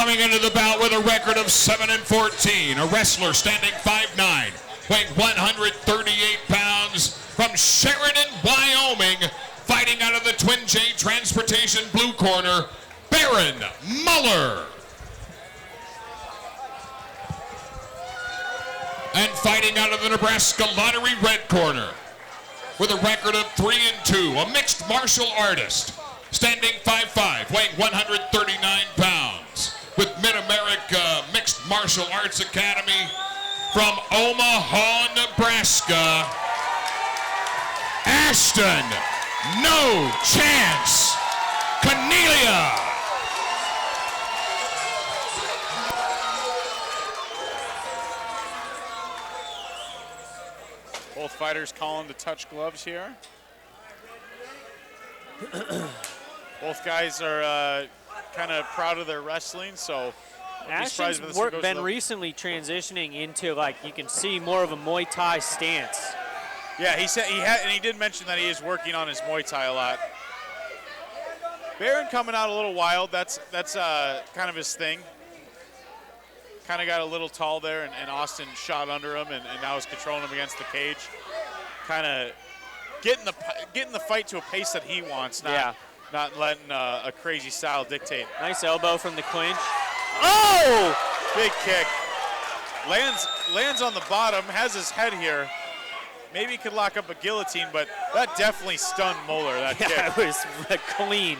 Coming into the bout with a record of 7-14, a wrestler standing 5'9", weighing 138 pounds, from Sheridan, Wyoming, fighting out of the Twin J Transportation blue corner, Baron Mueller. And fighting out of the Nebraska Lottery red corner, with a record of 3-2, a mixed martial artist, standing 5'5", weighing 139 pounds, with Mid-America Mixed Martial Arts Academy from Omaha, Nebraska, Ashton "No Chance" Caniglia. Both fighters calling to touch gloves here. Both guys are kind of proud of their wrestling, so Ashton's been recently transitioning into, like, you can see more of a Muay Thai stance. Yeah, he said and he did mention that he is working on his Muay Thai a lot. Baron coming out a little wild. That's kind of his thing. Kind of got a little tall there, and Austin shot under him, and now is controlling him against the cage. Kind of getting the fight to a pace that he wants, not letting a crazy style dictate. Nice elbow from the clinch. Oh! Big kick. Lands on the bottom, has his head here. Maybe he could lock up a guillotine, but that definitely stunned Mueller, that kick. Yeah, it was clean.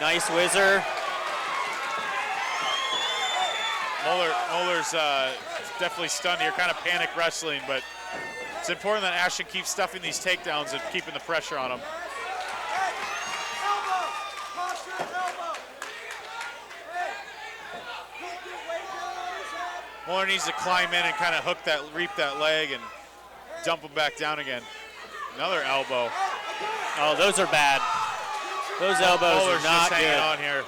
Nice whizzer. Muller's definitely stunned here, kind of panic wrestling, but it's important that Ashton keeps stuffing these takedowns and keeping the pressure on him. Mueller needs to climb in and kind of reap that leg and dump him back down again. Another elbow. Oh, those are bad. Those elbows Muller's are not just hanging good. on here.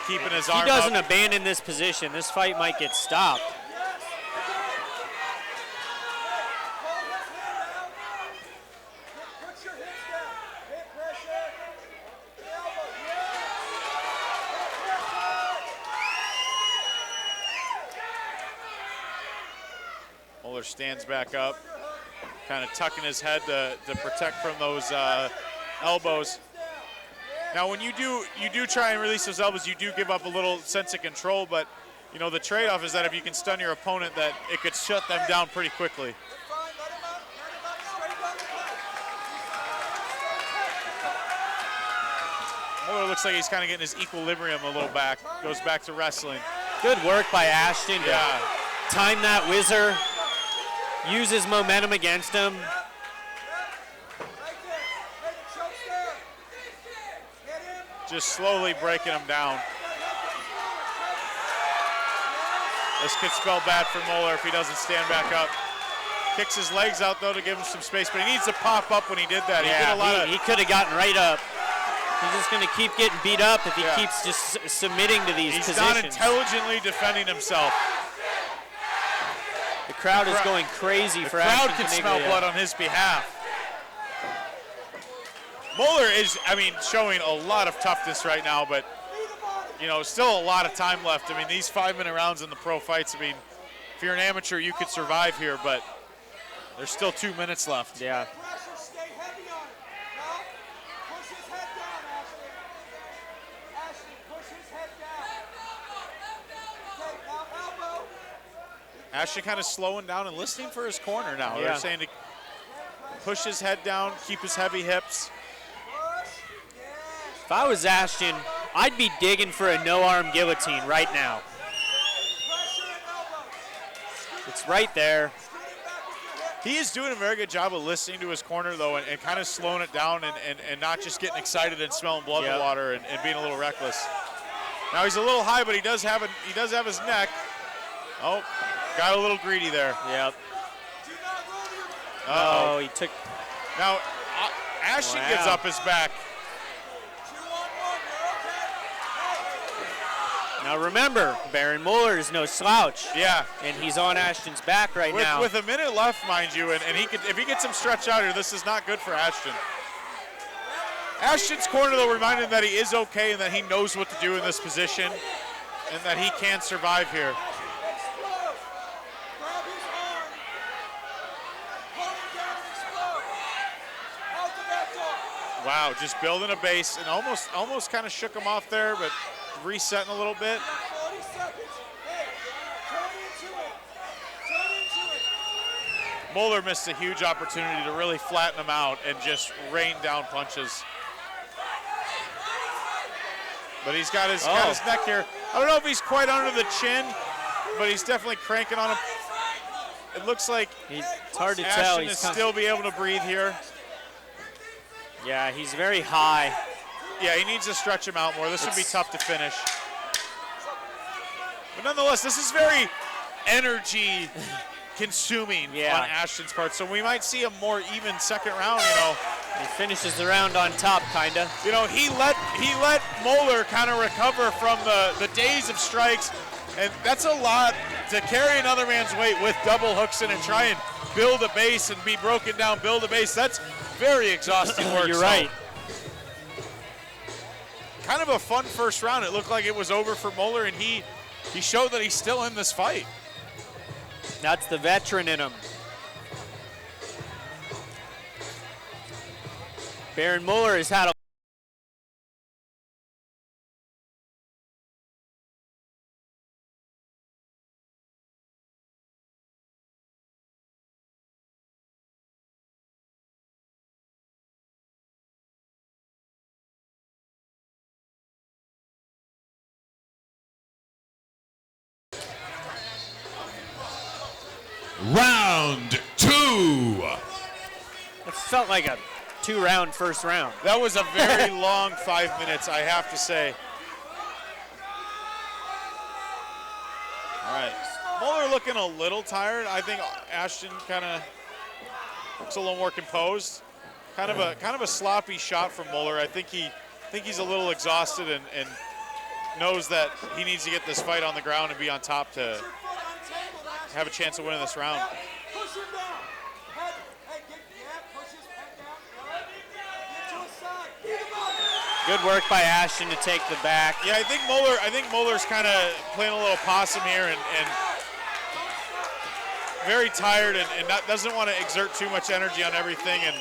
Keeping his arm up. He doesn't up. abandon this position, this fight might get stopped. Mueller stands back up, kind of tucking his head to protect from those elbows. Now, when you do try and release those elbows, you do give up a little sense of control, but you know the trade-off is that if you can stun your opponent, that it could shut them down pretty quickly. Mueller looks like he's kind of getting his equilibrium a little back. Goes back to wrestling. Good work by Ashton. Yeah. Time that whizzer. Use his momentum against him. Just slowly breaking him down. This could spell bad for Mueller if he doesn't stand back up. Kicks his legs out, though, to give him some space, but he needs to pop up when he did that. Yeah, he could have gotten right up. He's just going to keep getting beat up if he keeps just submitting to these positions. He's not intelligently defending himself. The crowd is going crazy for Ashton Caniglia. The crowd can smell blood on his behalf. Mueller is, showing a lot of toughness right now, but, still a lot of time left. These 5-minute rounds in the pro fights, if you're an amateur, you could survive here, but there's still 2 minutes left. Yeah. Ashton kind of slowing down and listening for his corner now. They're saying to push his head down, keep his heavy hips. If I was Ashton, I'd be digging for a no-arm guillotine right now. It's right there. He is doing a very good job of listening to his corner, though, and kind of slowing it down and not just getting excited and smelling blood in the water and being a little reckless. Now he's a little high, but he does have his neck. Oh, got a little greedy there. Yep. Uh-oh. Oh, he took. Now, Ashton gives up his back. Now remember, Baron Mueller is no slouch. Yeah. And he's on Ashton's back right now. With a minute left, mind you, and if he gets him stretched out here, this is not good for Ashton. Ashton's corner, though, reminded him that he is okay and that he knows what to do in this position and that he can survive here. Wow, just building a base and almost kind of shook him off there, but resetting a little bit. Mueller missed a huge opportunity to really flatten him out and just rain down punches. But he's got his neck here. I don't know if he's quite under the chin, but he's definitely cranking on him. It looks like it's hard to tell. Ashton is still be able to breathe here. Yeah, he's very high. Yeah, he needs to stretch him out more. This would be tough to finish. But nonetheless, this is very energy consuming on Ashton's part. So we might see a more even second round, you know. He finishes the round on top, kinda. You know, he let Mueller kind of recover from the days of strikes, and that's a lot to carry another man's weight with double hooks in and try and build a base and be broken down, build a base. That's very exhausting work. You're right. Kind of a fun first round. It looked like it was over for Mueller, and he showed that he's still in this fight. That's the veteran in him. Baron Mueller has had a Round 2. It felt like a 2-round first round. That was a very long 5 minutes, I have to say. All right, Mueller looking a little tired. I think Ashton kind of looks a little more composed. Kind of a sloppy shot from Mueller. I think he's a little exhausted and knows that he needs to get this fight on the ground and be on top to have a chance of winning this round. Good work by Ashton to take the back. Yeah, I think Muller's kind of playing a little possum here and very tired and doesn't want to exert too much energy on everything, and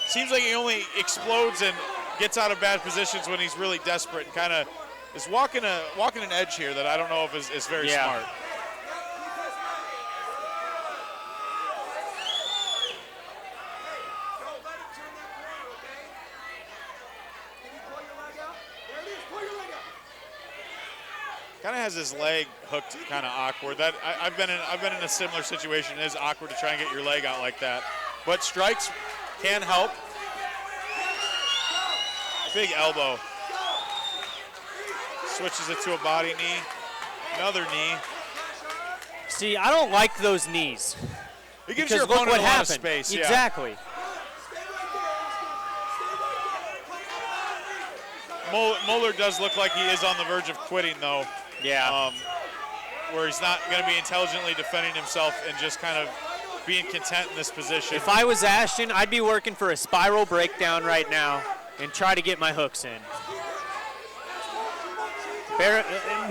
seems like he only explodes and gets out of bad positions when he's really desperate and kind of is walking an edge here that I don't know if is very smart. Kind of has his leg hooked, kind of awkward. That I've been in a similar situation. It is awkward to try and get your leg out like that, but strikes can help. Big elbow. Switches it to a body knee. Another knee. See, I don't like those knees. It gives your opponent a lot of space. Exactly. Yeah. Mueller does look like he is on the verge of quitting, though. Yeah. Where he's not going to be intelligently defending himself and just kind of being content in this position. If I was Ashton, I'd be working for a spiral breakdown right now and try to get my hooks in.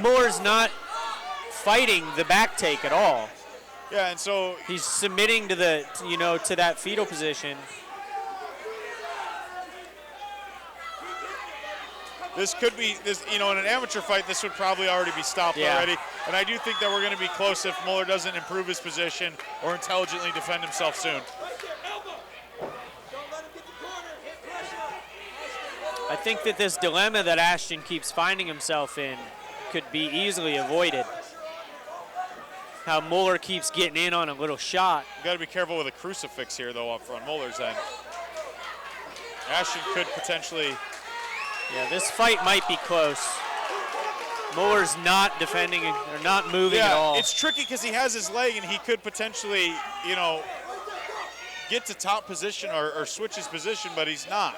Muller's not fighting the back take at all. Yeah, and so he's submitting to the, to that fetal position. This could be, in an amateur fight, this would probably already be stopped already. And I do think that we're going to be close if Mueller doesn't improve his position or intelligently defend himself soon. I think that this dilemma that Ashton keeps finding himself in could be easily avoided. How Mueller keeps getting in on a little shot. You got to be careful with a crucifix here, though, up front Mueller's end. Ashton could potentially. Yeah, this fight might be close. Muller's not defending or not moving at all. It's tricky because he has his leg and he could potentially, get to top position or switch his position, but he's not.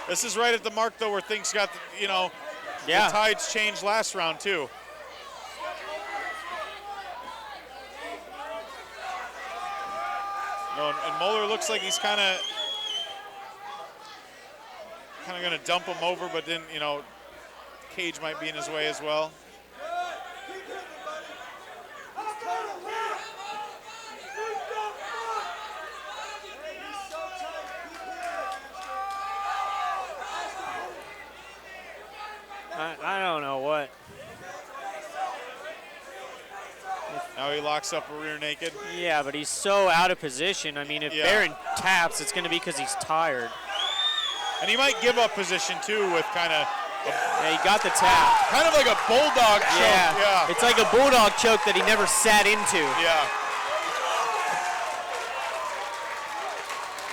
This is right at the mark, though, where things got, the tides changed last round, too. And Mueller looks like he's kind of going to dump him over, but then, cage might be in his way as well. I don't know what. Now he locks up a rear naked. Yeah, but he's so out of position. I mean, if Barron taps, it's going to be because he's tired. And he might give up position, too, with kind of... Yeah, he got the tap. Kind of like a bulldog choke. Yeah. It's like a bulldog choke that he never sat into. Yeah.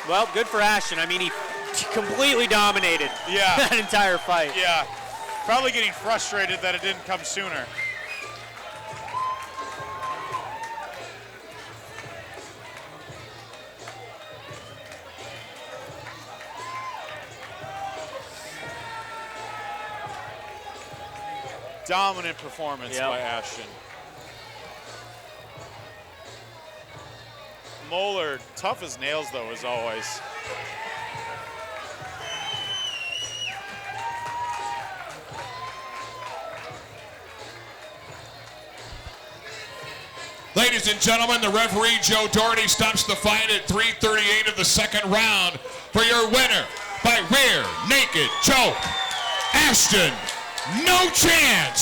Well, good for Ashton. I mean, he completely dominated that entire fight. Yeah. Probably getting frustrated that it didn't come sooner. Dominant performance by Ashton. Mueller, tough as nails though, as always. Ladies and gentlemen, the referee Joe Doherty stops the fight at 3:38 of the second round for your winner by rear naked choke, Ashton, no chance.